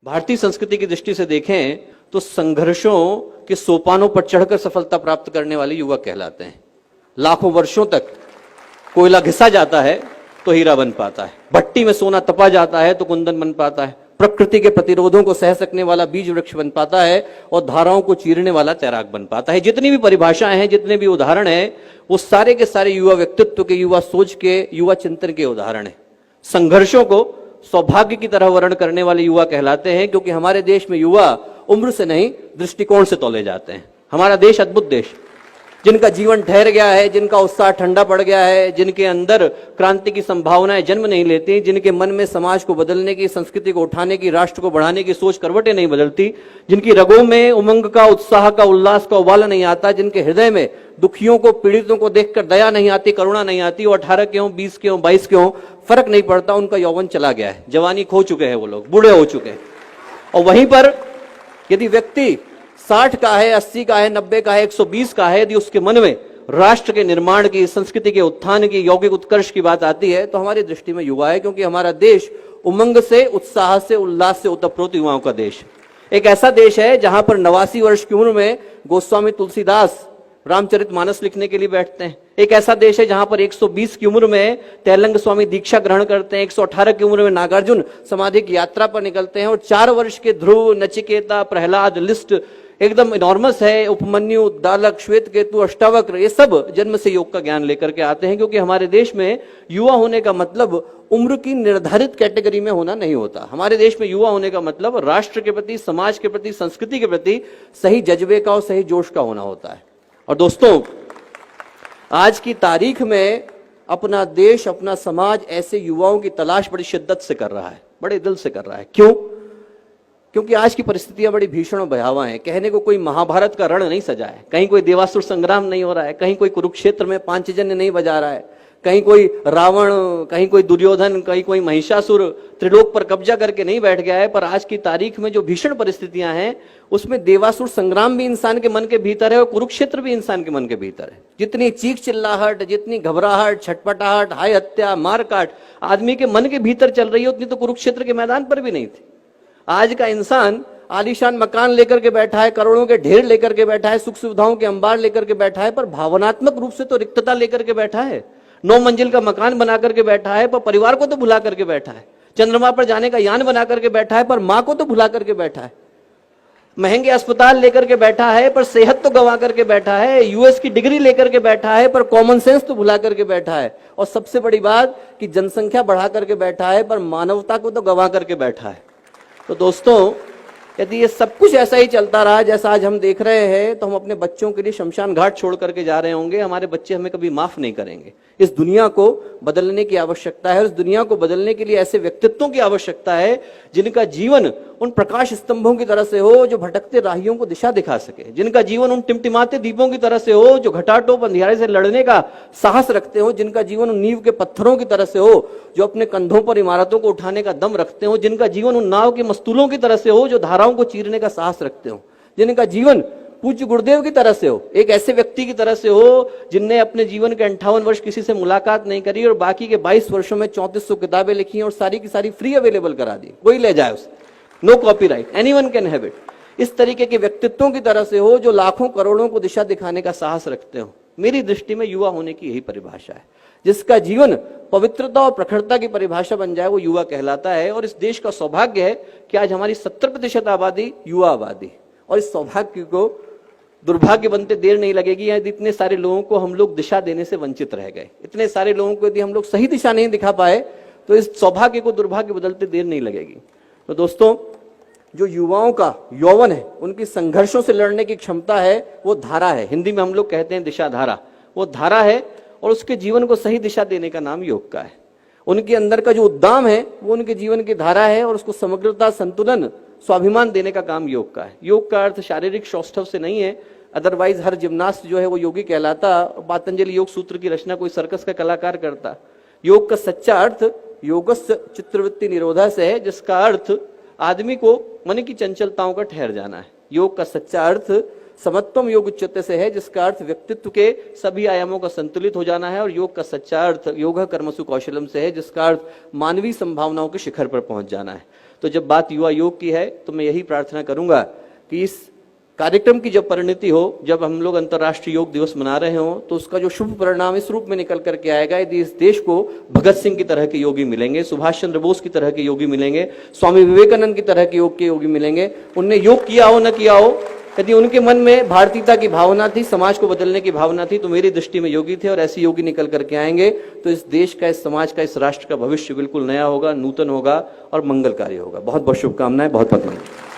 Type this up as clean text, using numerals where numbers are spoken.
भारतीय संस्कृति की दृष्टि से देखें तो संघर्षों के सोपानों पर चढ़कर सफलता प्राप्त करने वाले युवक कहलाते हैं। लाखों वर्षों तक कोयला घिसा जाता है तो हीरा बन पाता है, भट्टी में सोना तपा जाता है तो कुंदन बन पाता है, प्रकृति के प्रतिरोधों को सह सकने वाला बीज वृक्ष बन पाता है और धाराओं को चीरने वाला तैराक बन पाता है। जितनी भी परिभाषाएं हैं, जितने भी उदाहरण हैं, वो सारे के सारे युवा व्यक्तित्व के, युवा सोच के, युवा चिंतन के उदाहरण हैं। संघर्षों को सौभाग्य की तरह वर्ण करने वाले युवा कहलाते हैं, क्योंकि हमारे देश में युवा उम्र से नहीं दृष्टिकोण से तौले जाते हैं। हमारा देश अद्भुत देश, जिनका जीवन ठहर गया है, जिनका उत्साह ठंडा पड़ गया है, जिनके अंदर क्रांति की संभावनाएं जन्म नहीं लेती, जिनके मन में समाज को बदलने की, संस्कृति को उठाने की, राष्ट्र को बढ़ाने की सोच करवटें नहीं बदलती, जिनकी रगों में उमंग का, उत्साह का, उल्लास का उबाल नहीं आता, जिनके हृदय में दुखियों को, पीड़ितों को देखकर दया नहीं आती, करुणा नहीं आती, वो 18 के हों, 20 के हों, 22 के हों, फर्क नहीं पड़ता, उनका यौवन चला गया है, जवानी खो चुके हैं, वो लोग बूढ़े हो चुके हैं। और वहीं पर यदि व्यक्ति 60 का है, 80 का है, 90 का है, 120 का है, यदि उसके मन में राष्ट्र के निर्माण की, संस्कृति के उत्थान की, यौगिक उत्कर्ष की बात आती है, तो हमारी दृष्टि में युवा है, क्योंकि हमारा देश उमंग से, उत्साह से, उल्लास से ओतप्रोत युवाओं का देश। एक ऐसा देश है जहां पर 89 वर्ष की उम्र में गोस्वामी तुलसीदास रामचरितमानस लिखने के लिए बैठते हैं। एक ऐसा देश है जहां पर 120 की उम्र में तैलंग स्वामी दीक्षा ग्रहण करते हैं, 118 की उम्र में नागार्जुन समाधि की यात्रा पर निकलते हैं, और 4 वर्ष के ध्रुव, नचिकेता, प्रहलाद, लिस्ट एकदम इनॉर्मस है, उपमन्यु, दालक, श्वेतकेतु, अष्टावक्र, ये सब जन्म से योग का ज्ञान लेकर के आते हैं। क्योंकि हमारे देश में युवा होने का मतलब उम्र की निर्धारित कैटेगरी में होना नहीं होता। हमारे देश में युवा होने का मतलब राष्ट्र के प्रति, समाज के प्रति, संस्कृति के प्रति सही जज्बे का और सही जोश का होना होता है। और दोस्तों, आज की तारीख में अपना देश, अपना समाज ऐसे युवाओं की तलाश बड़ी शिद्दत से कर रहा है, बड़े दिल से कर रहा है। क्यों? क्योंकि आज की परिस्थितियां बड़ी भीषण और भयावह हैं। कहने को कोई महाभारत का रण नहीं सजा है, कहीं कोई देवासुर संग्राम नहीं हो रहा है, कहीं कोई कुरुक्षेत्र में पांचजन्य नहीं बजा रहा है, कहीं कोई रावण, कहीं कोई दुर्योधन, कहीं कोई महिषासुर त्रिलोक पर कब्जा करके नहीं बैठ गया है। पर आज की तारीख में जो भीषण परिस्थितियां हैं, उसमें देवासुर संग्राम भी इंसान के मन के भीतर है और कुरुक्षेत्र भी इंसान के मन के भीतर है। जितनी चीख चिल्लाहट, जितनी घबराहट, छटपटाहट, हाय हत्या, मारकाट आदमी के मन के भीतर चल रही है, उतनी तो कुरुक्षेत्र के मैदान पर भी नहीं थी। आज का इंसान आलीशान मकान लेकर के बैठा है, करोड़ों के ढेर लेकर के बैठा है, सुख सुविधाओं के अंबार लेकर के बैठा है, पर भावनात्मक रूप से तो रिक्तता लेकर के बैठा है। 9 मंजिल का मकान बना करके बैठा है, पर परिवार को तो भुला करके बैठा है। चंद्रमा पर जाने का यान बना करके बैठा है, पर मां को तो भुला करके बैठा है। महंगे अस्पताल लेकर के बैठा है, पर सेहत तो गंवा करके बैठा है। यूएस की डिग्री लेकर के बैठा है, पर कॉमन सेंस तो भुला करके बैठा है। और सबसे बड़ी बात कि जनसंख्या बढ़ा करके बैठा है, पर मानवता को तो गंवा करके बैठा है। तो दोस्तों, यदि ये सब कुछ ऐसा ही चलता रहा जैसा आज हम देख रहे हैं, तो हम अपने बच्चों के लिए शमशान घाट छोड़ करके जा रहे होंगे। हमारे बच्चे हमें कभी माफ नहीं करेंगे। इस दुनिया को बदलने की आवश्यकता है। इस दुनिया को बदलने के लिए ऐसे व्यक्तित्वों की आवश्यकता है जिनका जीवन उन प्रकाश स्तंभों की तरह से हो जो भटकते राहियों को दिशा दिखा सके, जिनका जीवन उन टिमटिमाते दीपों की तरह से हो जो घटाटोप अंधियारे से लड़ने का साहस रखते हो, जिनका जीवन उन नींव के पत्थरों की तरह से हो जो अपने कंधों पर इमारतों को उठाने का दम रखते हो, जिनका जीवन उन नाव के मस्तूलों की तरह से हो जो धाराओं को चीरने का साहस रखते हो, जिनका जीवन पूज्य गुरुदेव की तरह से हो, एक ऐसे व्यक्ति की तरह से हो जिनने अपने जीवन के 58 वर्ष किसी से मुलाकात नहीं करी और बाकी के 22 वर्षों में 3400 किताबें लिखी और सारी की सारी फ्री अवेलेबल करा दी, कोई ले जाए उसे, no copyright, anyone can have it. इस तरीके के व्यक्तित्वों की तरह से हो जो लाखों करोड़ों को दिशा दिखाने का साहस रखते हो। मेरी दृष्टि में युवा होने की यही परिभाषा है। जिसका जीवन पवित्रता और प्रखरता की परिभाषा बन जाए वो युवा कहलाता है। और इस देश का सौभाग्य है कि आज हमारी 70% आबादी युवा आबादी, और इस सौभाग्य को दुर्भाग्य बनते देर नहीं लगेगी। यदि इतने सारे लोगों को हम लोग दिशा देने से वंचित रह गए, इतने सारे लोगों को यदि हम लोग सही दिशा नहीं दिखा पाए, तो इस सौभाग्य को दुर्भाग्य बदलते देर नहीं लगेगी। तो दोस्तों, जो युवाओं का यौवन है, उनकी संघर्षों से लड़ने की क्षमता है, वो धारा है। हिंदी में हम लोग कहते हैं दिशा धारा, वो धारा है। और उसके जीवन को सही दिशा देने का नाम योग का है। उनके अंदर का जो उद्दाम है वो उनके जीवन की धारा है, और उसको समग्रता, संतुलन, स्वाभिमान देने का काम योग का है। योग का अर्थ शारीरिक सौष्ठव से नहीं है, अदरवाइज हर जिम्नास्ट जो है वो योगी कहलाता। पतंजलि योग सूत्र की रचना कोई सर्कस का कलाकार करता। योग का सच्चा अर्थ योगस्य चित्तवृत्ति निरोधा से है, जिसका अर्थ आदमी को मन की चंचलताओं का ठहर जाना है। योग का सच्चा अर्थ समत्वम योग उच्चते से है, जिसका अर्थ व्यक्तित्व के सभी आयामों का संतुलित हो जाना है। और योग का सच्चा अर्थ योग कर्मसु कौशलम से है, जिसका अर्थ मानवीय संभावनाओं के शिखर पर पहुंच जाना है। तो जब बात युवा योग की है तो मैं यही प्रार्थना करूंगा कि इस कार्यक्रम की जब परिणति हो, जब हम लोग अंतर्राष्ट्रीय योग दिवस मना रहे हो, तो उसका जो शुभ परिणाम इस रूप में निकल करके आएगा, यदि इस देश को भगत सिंह की तरह के योगी मिलेंगे, सुभाष चंद्र बोस की तरह के योगी मिलेंगे, स्वामी विवेकानंद की तरह के योगी मिलेंगे, उनने योग किया हो न किया हो, यदि उनके मन में भारतीयता की भावना थी, समाज को बदलने की भावना थी, तो मेरी दृष्टि में योगी थे, और ऐसे योगी निकल करके आएंगे तो इस देश का, इस समाज का, इस राष्ट्र का भविष्य बिल्कुल नया होगा, नूतन होगा और मंगलकारी होगा। बहुत बहुत शुभकामनाएं, बहुत बहुत मंगल।